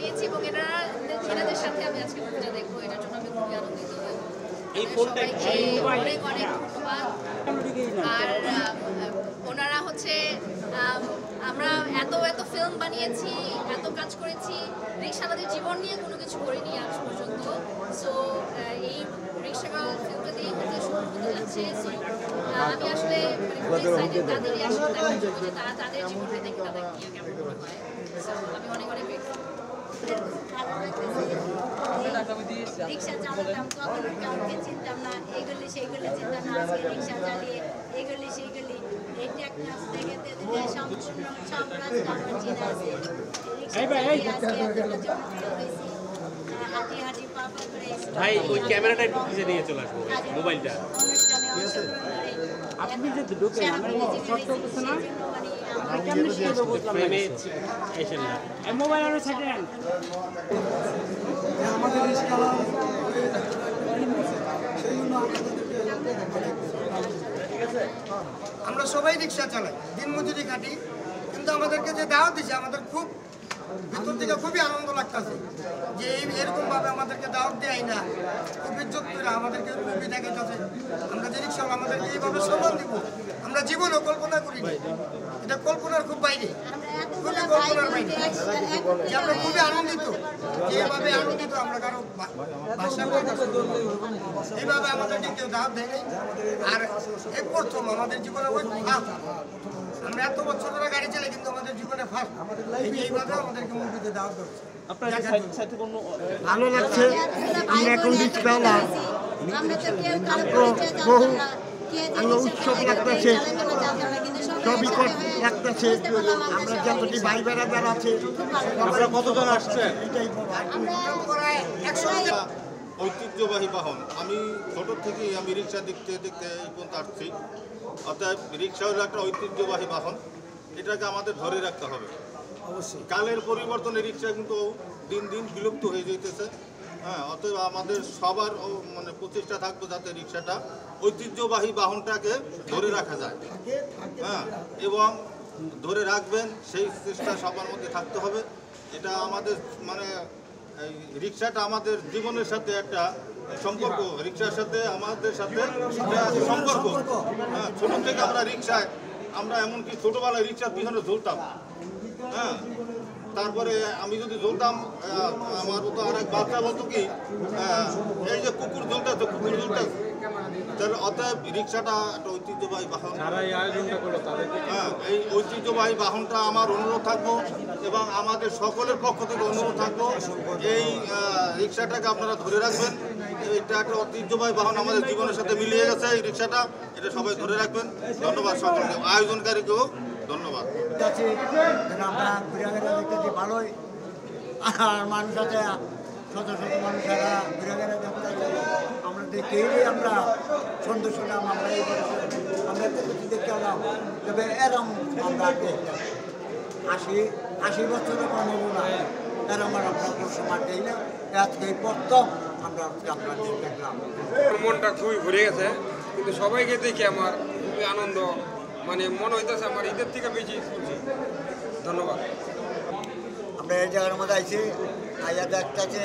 বানিয়েছি এবং এনাদের সাথে আমি আজকে মুভিটা দেখবো, এটার জন্য আমি খুবই আনন্দিত। এই ফোনটা অনেক অনেক ধন্যবাদ। আর ওনারা হচ্ছে আমরা এত এত ফিল্ম বানিয়েছি, এত কাজ করেছি, রিকশাওয়ালাদের জীবন নিয়ে কোনো কিছু করিনি আজ পর্যন্ত। সো এই রিকশাওয়ালা ফিল্মটা দিয়ে হতে শুরু হতে যাচ্ছে। সো আমি আসলে তাদেরই আসলে দেখার জন্য যে তারা তাদের জীবনটা দেখে তাদের নিয়ে কেমন হয়। সো আমি অনেক অনেক রিক্সা চালাতাম তখন কাউকে চিনতাম না, এগুলি সেইগুলি চিনতাম না। আজকে রিক্সা চালিয়ে এগুলি সেইগুলি এই টেকনাফ থেকে সম্পূর্ণ সব রাস্তা আমার চিনা আছে। রিক্সা চালিয়ে আজকে এতটা জনপ্রিয় হয়েছি। হাঁটি হাঁটি পাপা করে ভাই ওই ক্যামেরাটা একটু পিছে নিয়ে চলে আসবো, মোবাইলটা অনুষ্ঠানে অংশগ্রহণ করে আপনি যে ঢুকে আমার শর্ট চলতেছে না আমি কেমনে শিখবো বুঝলাম না ফ্রেমে এসেন না। এই মোবাইল আর সেকেন্ড আমাদের রিকশাওয়ালা আমরা সবাই রিক্সা চালাই, দিনমজুরি খাটি, কিন্তু আমাদেরকে যে দাওয়াত দিছে আমাদের খুব ভিতর থেকে খুবই আনন্দ লাগতেছে যে এরকমভাবে আমাদেরকে দাওয়াত দেয় না, খুব ইজ্জত করে আমাদেরকে মুভি দেখাইতেছে। আমরা যে রিক্সাওয়ালা আমাদেরকে এইভাবে সম্মান দিব আমরা জীবনেও কল্পনা করি না, এটা কল্পনার খুব বাইরে, খুবই কল্পনার বাইরে। যে আমরা খুবই আনন্দিত, যেভাবে আনন্দিত আমরা কারো ভাষা এইভাবে আমাদেরকে কেউ দাওয়াত দেয় নাই। আর এই প্রথম আমাদের জীবনে ওই ফার্স্ট, আমরা এত বছর ধরে গাড়ি চালাই কিন্তু আমাদের জীবনে ফার্স্ট এইভাবে আমাদেরকে মুভিতে দাওয়াত দিচ্ছে। ভালো লাগছে। আমরা এখন রিক্সাওয়ালা বহু উৎসব লাগতেছে, সবই লাগতেছে। আমরা যতটি ভাই বেড়াদার আছে আপনারা কতজন আসছেন? ঐতিহ্যবাহী বাহন, আমি ছোটোর থেকেই আমি রিক্সা দেখতে দেখতে এই পর্যন্ত আসছি। অর্থাৎ রিক্সা হলো একটা ঐতিহ্যবাহী বাহন, এটাকে আমাদের ধরে রাখতে হবে। অবশ্যই কালের পরিবর্তনে রিক্সা কিন্তু দিন দিন বিলুপ্ত হয়ে যেতেছে। হ্যাঁ, অতএব আমাদের সবার মানে প্রচেষ্টা থাকবে যাতে রিক্সাটা ঐতিহ্যবাহী বাহনটাকে ধরে রাখা যায়। হ্যাঁ, এবং ধরে রাখবেন সেই চেষ্টা সবার মধ্যে থাকতে হবে। এটা আমাদের মানে এই রিক্সাটা আমাদের জীবনের সাথে একটা সম্পর্ক, রিক্সার সাথে আমাদের সাথে সম্পর্ক। হ্যাঁ, ছোটো থেকে আমরা রিক্সায় আমরা এমনকি ছোটোবেলায় রিক্সার পিছনে ঝুলতাম। হ্যাঁ, তারপরে আমি যদি ঝুলতাম আমার মতো আর এক বাচ্চা বলতো কি এই যে কুকুর ঝুলতেছে কুকুর ঝুলতেছে। তাহলে অতএব রিক্সাটা একটা ঐতিহ্যবাহী বাহন। হ্যাঁ, এই ঐতিহ্যবাহী বাহনটা আমার অনুরোধ থাকবো এবং আমাদের সকলের পক্ষ থেকে অনুরোধ থাকবো এই রিক্সাটাকে আপনারা ধরে রাখবেন। এটা একটা ঐতিহ্যবাহী বাহন, আমাদের জীবনের সাথে মিলিয়ে গেছে এই রিক্সাটা, এটা সবাই ধরে রাখবেন। ধন্যবাদ সকলকে, আয়োজনকারীকেও ধন্যবাদ। আমরা ঘুরে গেলে দেখতেছি ভালোই, আর মানুষ আছে শত শত মানুষেরা ঘুরে গেলে দেখতেছে। আমরা দেখেই আমরা সন্ধ্যে শুনলাম, আমরা এই আমরা কিছু দেখতে এলাম, তবে এরম আমরা দেখতাম ৮০ বছরের কম হবো না, এরম আর আমরা কোনো সময় দেই না। আজকে এই প্রথম আমরা দেখলাম। মনটা খুবই ঘুরে গেছে, কিন্তু সবাইকে দেখে আমার খুবই আনন্দ, মানে মনে হইতেছে আমার ঈদের থেকে বেশি খুশি। ধন্যবাদ। আমরা এই জায়গার মধ্যে আইছি, আইয়া দেখতেছে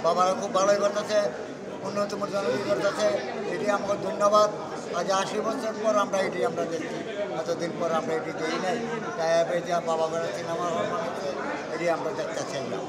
বাবারা খুব ভালোই করতেছে, উন্নতম জনগী করতেছে, এটি আমাকে ধন্যবাদ। আজ ৮০ বছর পর আমরা এটি আমরা দেখছি, এতদিন পর আমরা এটি দেখি নাই, তাই বাবা বেড়ে সিনেমা হল বানাচ্ছে, এটি আমরা দেখতে চাইলাম।